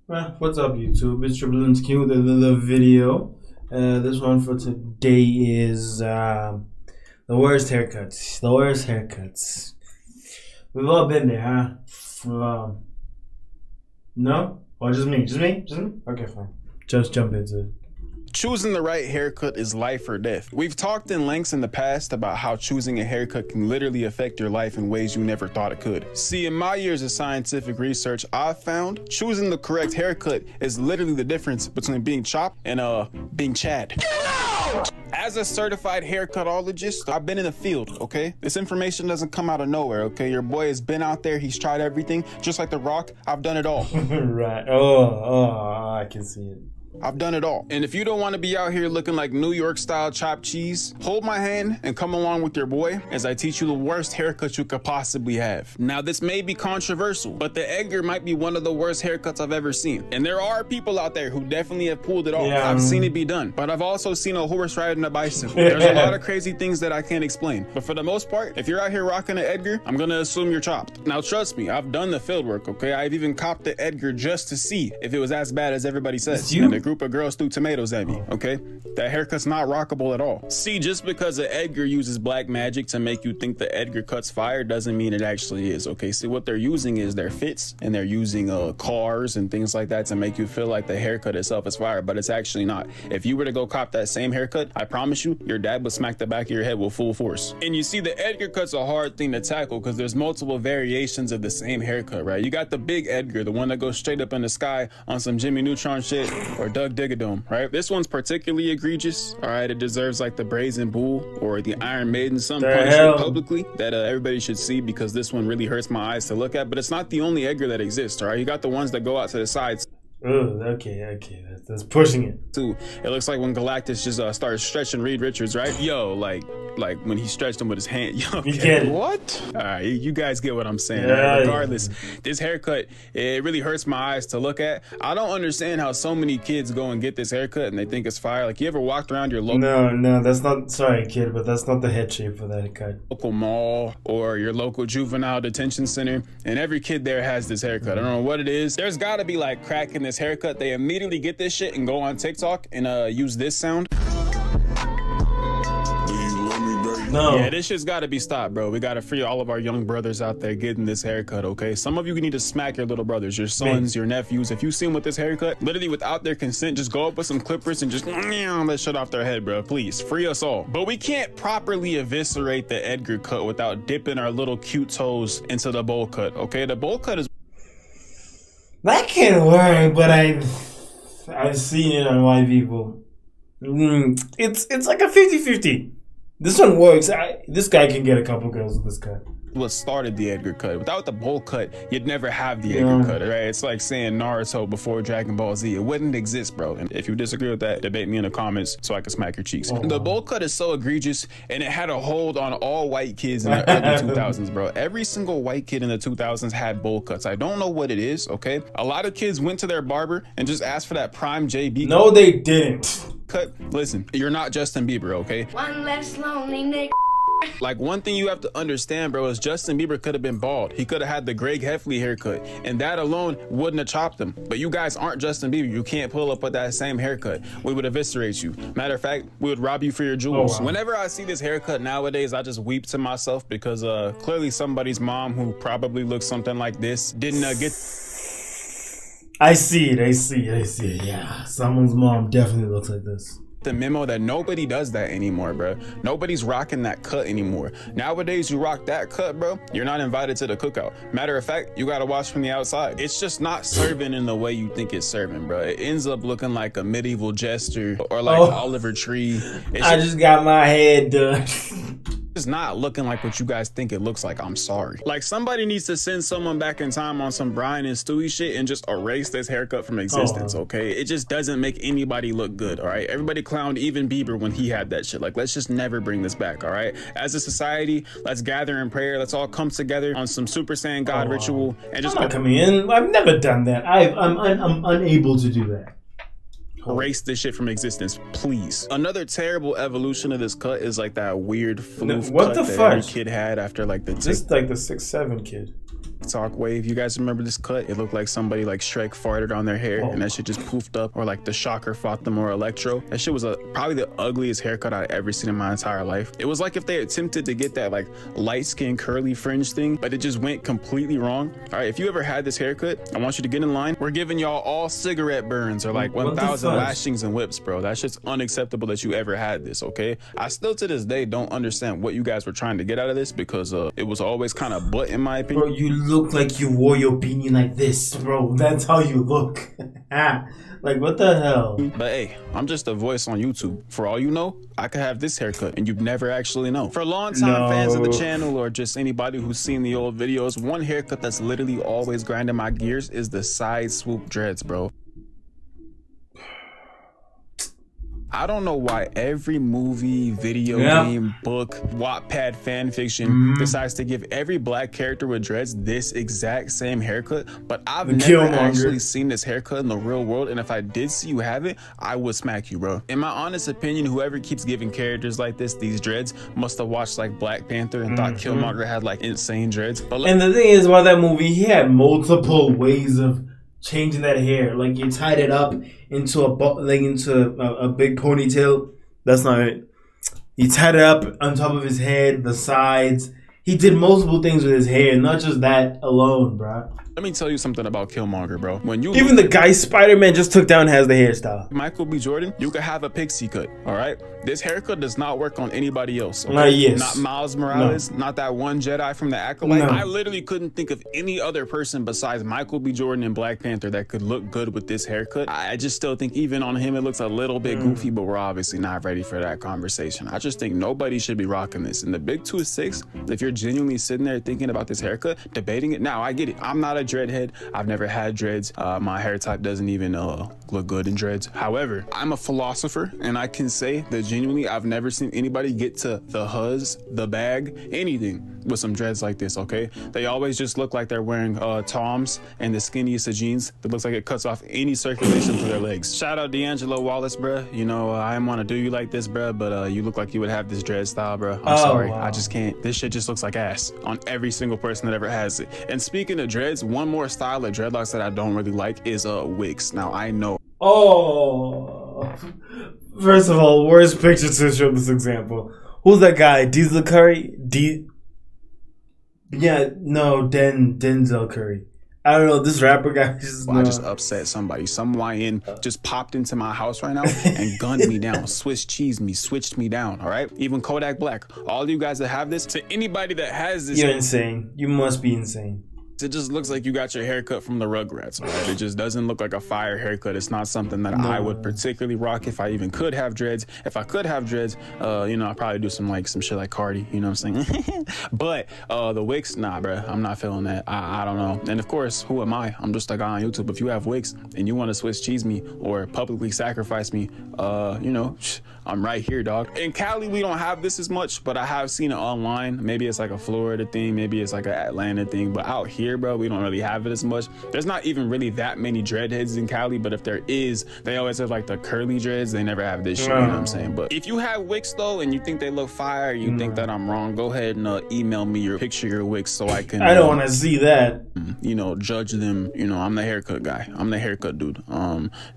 Well, what's up, YouTube? It's Triple with another video. This one for today is the worst haircuts. The worst haircuts. We've all been there, huh? No? Or just me? Just me? Just me? Okay, fine. Just jump into it. Choosing the right haircut is life or death. We've talked in lengths in the past about how choosing a haircut can literally affect your life in ways you never thought it could. See, in my years of scientific research, I've found choosing the correct haircut is literally the difference between being chopped and being Chad. Get out! As a certified haircutologist, I've been in the field, okay? This information doesn't come out of nowhere, okay? Your boy has been out there, he's tried everything. Just like The Rock, I've done it all. Right. Oh, I can see it. I've done it all. And if you don't want to be out here looking like New York style chopped cheese, hold my hand and come along with your boy as I teach you the worst haircut you could possibly have. Now, this may be controversial, but the Edgar might be one of the worst haircuts I've ever seen. And there are people out there who definitely have pulled it off. Yeah. I've seen it be done, but I've also seen a horse riding a bicycle. There's a lot of crazy things that I can't explain. But for the most part, if you're out here rocking an Edgar, I'm gonna assume you're chopped. Now, trust me, I've done the field work, okay? I've even copped the Edgar just to see if it was as bad as everybody says. And a group of girls threw tomatoes at me, okay? That haircut's not rockable at all. See, just because the Edgar uses black magic to make you think the Edgar cut's fire doesn't mean it actually is, okay? See, what they're using is their fits, and they're using cars and things like that to make you feel like the haircut itself is fire, but it's actually not. If you were to go cop that same haircut, I promise you, your dad would smack the back of your head with full force. And you see, the Edgar cut's a hard thing to tackle because there's multiple variations of the same haircut, right? You got the big Edgar, the one that goes straight up in the sky on some Jimmy Neutron shit or Doug Diggadome, right? This one's particularly egregious, all right? It deserves like the Brazen Bull or the Iron Maiden, some punishment publicly that everybody should see because this one really hurts my eyes to look at, but it's not the only Edgar that exists, all right? You got the ones that go out to the sides. Oh, okay. That's pushing it. Too. It looks like when Galactus just started stretching Reed Richards, right? Yo, like when he stretched him with his hand. Yo, okay. You get it. What? All right, you guys get what I'm saying. Yeah, right? Regardless, this haircut, it really hurts my eyes to look at. I don't understand how so many kids go and get this haircut and they think it's fire. Like, you ever walked around your local... No, that's not... Sorry, kid, but that's not the head shape for that haircut. Local mall or your local juvenile detention center, and every kid there has this haircut. I don't know what it is. There's got to be like crack in this haircut. They immediately get this shit and go on TikTok and use this sound. No. Yeah, this shit's gotta be stopped, bro. We gotta free all of our young brothers out there getting this haircut, okay? Some of you need to smack your little brothers, your sons, your nephews. If you see them with this haircut, literally without their consent, just go up with some clippers and just let shit off their head, bro. Please, free us all. But we can't properly eviscerate the Edgar cut without dipping our little cute toes into the bowl cut, okay? The bowl cut is... That can work, but I've seen it on white people. It's like a 50-50. This one works. This guy can get a couple girls with this cut. What started the Edgar cut. Without the bowl cut, you'd never have the Edgar cut, right? It's like saying Naruto before Dragon Ball Z. It wouldn't exist, bro. And if you disagree with that, debate me in the comments so I can smack your cheeks. The bowl cut is so egregious, and it had a hold on all white kids in the early 2000s, bro. Every single white kid in the 2000s had bowl cuts. I don't know what it is, okay? A lot of kids went to their barber and just asked for that prime JB. No, they didn't. Cut. Listen, you're not Justin Bieber, okay? One less lonely nigga. Like, one thing you have to understand, bro, is Justin Bieber could have been bald. He could have had the Greg Heffley haircut, and that alone wouldn't have chopped him. But you guys aren't Justin Bieber. You can't pull up with that same haircut. We would eviscerate you. Matter of fact, we would rob you for your jewels. Whenever I see this haircut nowadays, I just weep to myself because clearly somebody's mom who probably looks something like this didn't get... I see it. Yeah, someone's mom definitely looks like this. The memo that nobody does that anymore, bro. Nobody's rocking that cut anymore. Nowadays, you rock that cut, bro, you're not invited to the cookout. Matter of fact, you gotta watch from the outside. It's just not serving in the way you think it's serving, bro. It ends up looking like a medieval jester or like Oliver Tree. I just got my head done. It's not looking like what you guys think it looks like. I'm sorry. Like, somebody needs to send someone back in time on some Brian and Stewie shit and just erase this haircut from existence, okay? It just doesn't make anybody look good, all right? Everybody clowned even Bieber when he had that shit. Like, let's just never bring this back, all right? As a society, let's gather in prayer. Let's all come together on some Super Saiyan God ritual and just... I'm not coming in. I've never done that. I'm unable to do that. Erase this shit from existence, please. Another terrible evolution of this cut is like that weird floof cut that every kid had after like the... Just like the 6'7" kid. Talk wave. You guys remember this cut? It looked like somebody like Shrek farted on their hair and that shit just poofed up, or like the Shocker fought them or Electro. That shit was probably the ugliest haircut I've ever seen in my entire life. It was like if they attempted to get that like light skin curly fringe thing, but it just went completely wrong. All right, if you ever had this haircut, I want you to get in line. We're giving y'all all cigarette burns or like 1,000 lashings and whips, bro. That shit's unacceptable that you ever had this, okay? I still to this day don't understand what you guys were trying to get out of this, because it was always kind of butt in my opinion. Bro, you look like you wore your beanie like this, bro. That's how you look. Like, what the hell? But hey, I'm just a voice on YouTube. For all you know, I could have this haircut and you'd never actually know. For longtime fans of the channel or just anybody who's seen the old videos, one haircut that's literally always grinding my gears is the side swoop dreads, bro. I don't know why every movie, video game, book, Wattpad fan fiction decides to give every black character with dreads this exact same haircut, but I've never actually seen this haircut in the real world, and if I did see you have it, I would smack you, bro. In my honest opinion, whoever keeps giving characters like this these dreads must have watched like Black Panther and thought Killmonger had like insane dreads. But and the thing is, about that movie, he had multiple ways of changing that hair. Like, you tied it up into a big ponytail. That's not it. He tied it up on top of his head, the sides. He did multiple things with his hair, not just that alone, bro. Let me tell you something about Killmonger, bro. When you even the guy Spider-Man just took down has the hairstyle. Michael B. Jordan, you could have a pixie cut, all right? This haircut does not work on anybody else. Okay? Not Miles Morales, not that one Jedi from the Acolyte. I literally couldn't think of any other person besides Michael B. Jordan and Black Panther that could look good with this haircut. I just still think even on him, it looks a little bit goofy, but we're obviously not ready for that conversation. I just think nobody should be rocking this. And the Big 2-6, if you're genuinely sitting there thinking about this haircut, debating it, now I get it. I'm not a dreadhead. I've never had dreads. My hair type doesn't even look good in dreads. However, I'm a philosopher, and I can say that genuinely I've never seen anybody get to the huzz, the bag, anything with some dreads like this, okay? They always just look like they're wearing Toms and the skinniest of jeans that looks like it cuts off any circulation for their legs. Shout out D'Angelo Wallace, bruh. You know, I didn't want to do you like this, bruh, but you look like you would have this dread style, bruh. I'm sorry. Wow. I just can't. This shit just looks like ass on every single person that ever has it. And speaking of dreads, one more style of dreadlocks that I don't really like is wigs. Now, I know. First of all, worst picture to show this example. Who's that guy? Diesel Curry? Denzel Curry. I don't know, this rapper guy I just upset somebody. Some YN just popped into my house right now and gunned me down, Swiss cheese me, switched me down, all right? Even Kodak Black. All of you guys that have this, to anybody that has this. You're insane. You must be insane. It just looks like you got your haircut from the Rugrats, right? It just doesn't look like a fire haircut. It's not something that I would particularly rock if I even could have dreads. If I could have dreads, you know, I'd probably do some shit like Cardi, you know what I'm saying? But the wigs, nah, bro, I'm not feeling that. I don't know. And of course, who am I? I'm just a guy on YouTube. If you have wigs and you want to Swiss cheese me or publicly sacrifice me, you know, I'm right here, dog. In Cali, we don't have this as much, but I have seen it online. Maybe it's like a Florida thing. Maybe it's like an Atlanta thing. But out here, bro, we don't really have it as much. There's not even really that many dreadheads in Cali, but if there is, they always have like the curly dreads. They never have this shit, you know what I'm saying? But if you have wigs though, and you think they look fire, you think that I'm wrong, go ahead and email me your picture, your wigs, so I can. I don't want to see that. You know, judge them. You know, I'm the haircut guy. I'm the haircut dude.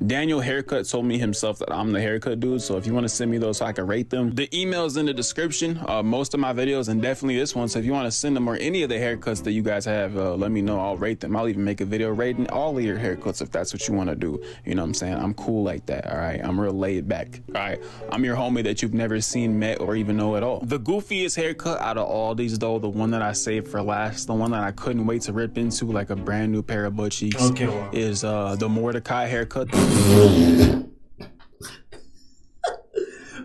Daniel Haircut told me himself that I'm the haircut dude. So if you want to send me those so I can rate them, the email's in the description. Most of my videos, and definitely this one. So if you want to send them or any of the haircuts that you guys have, let me know. I'll rate them. I'll even make a video rating all of your haircuts if that's what you want to do. You know what I'm saying? I'm cool like that. All right. I'm real laid back. All right. I'm your homie that you've never seen, met, or even know at all. The goofiest haircut out of all these though, the one that I saved for last, the one that I couldn't wait to rip into like a brand new pair of butt cheeks, is the Mordecai haircut.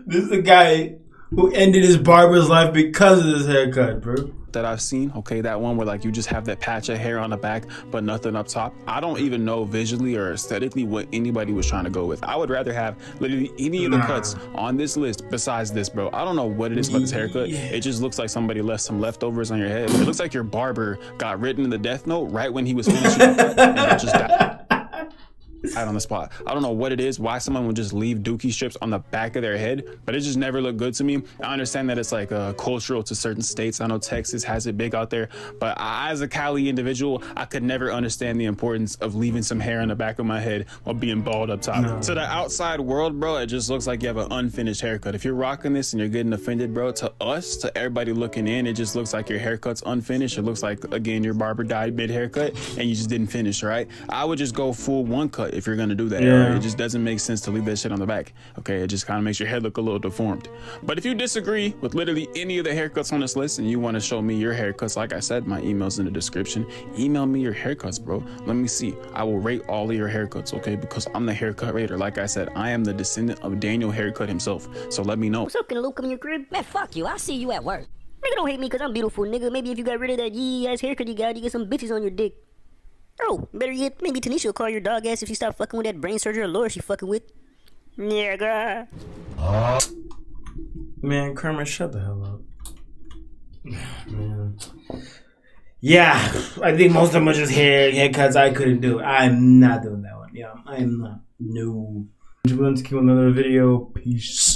This is the guy who ended his barber's life because of this haircut, bro. That I've seen, okay, that one where like you just have that patch of hair on the back but nothing up top. I don't even know visually or aesthetically what anybody was trying to go with. I would rather have literally any of the cuts on this list besides this, bro. I don't know what it is about this haircut. It just looks like somebody left some leftovers on your head. It looks like your barber got written in the death note right when he was finishing and just died. on the spot. I don't know what it is, why someone would just leave dookie strips on the back of their head, but it just never looked good to me. I understand that it's like cultural to certain states. I know Texas has it big out there, but as a Cali individual, I could never understand the importance of leaving some hair on the back of my head while being bald up top. No. To the outside world, bro, it just looks like you have an unfinished haircut. If you're rocking this and you're getting offended, bro, to us, to everybody looking in, it just looks like your haircut's unfinished. It looks like, again, your barber died mid-haircut and you just didn't finish, right? I would just go full one cut if you're gonna do that. Yeah. Right? It just doesn't make sense to leave that shit on the back. Okay, it just kind of makes your head look a little deformed. But if you disagree with literally any of the haircuts on this list and you want to show me your haircuts, like I said, my email's in the description. Email me your haircuts, bro. Let me see. I will rate all of your haircuts, okay? Because I'm the haircut rater. Like I said, I am the descendant of Daniel Haircut himself. So let me know. What's up, can Luke come in your crib? Man, fuck you. I'll see you at work. Nigga, don't hate me because I'm beautiful, nigga. Maybe if you got rid of that yee ass haircut you got, you get some bitches on your dick. Oh, better yet, maybe Tanisha will call your dog ass if she stop fucking with that brain surgery or lawyer she fucking with. Yeah, girl. Man, Kermit, shut the hell up. Man. Yeah, I think most of them are just haircuts I couldn't do. I'm not doing that one. Yeah, I'm not. No. Let's keep another video. Peace.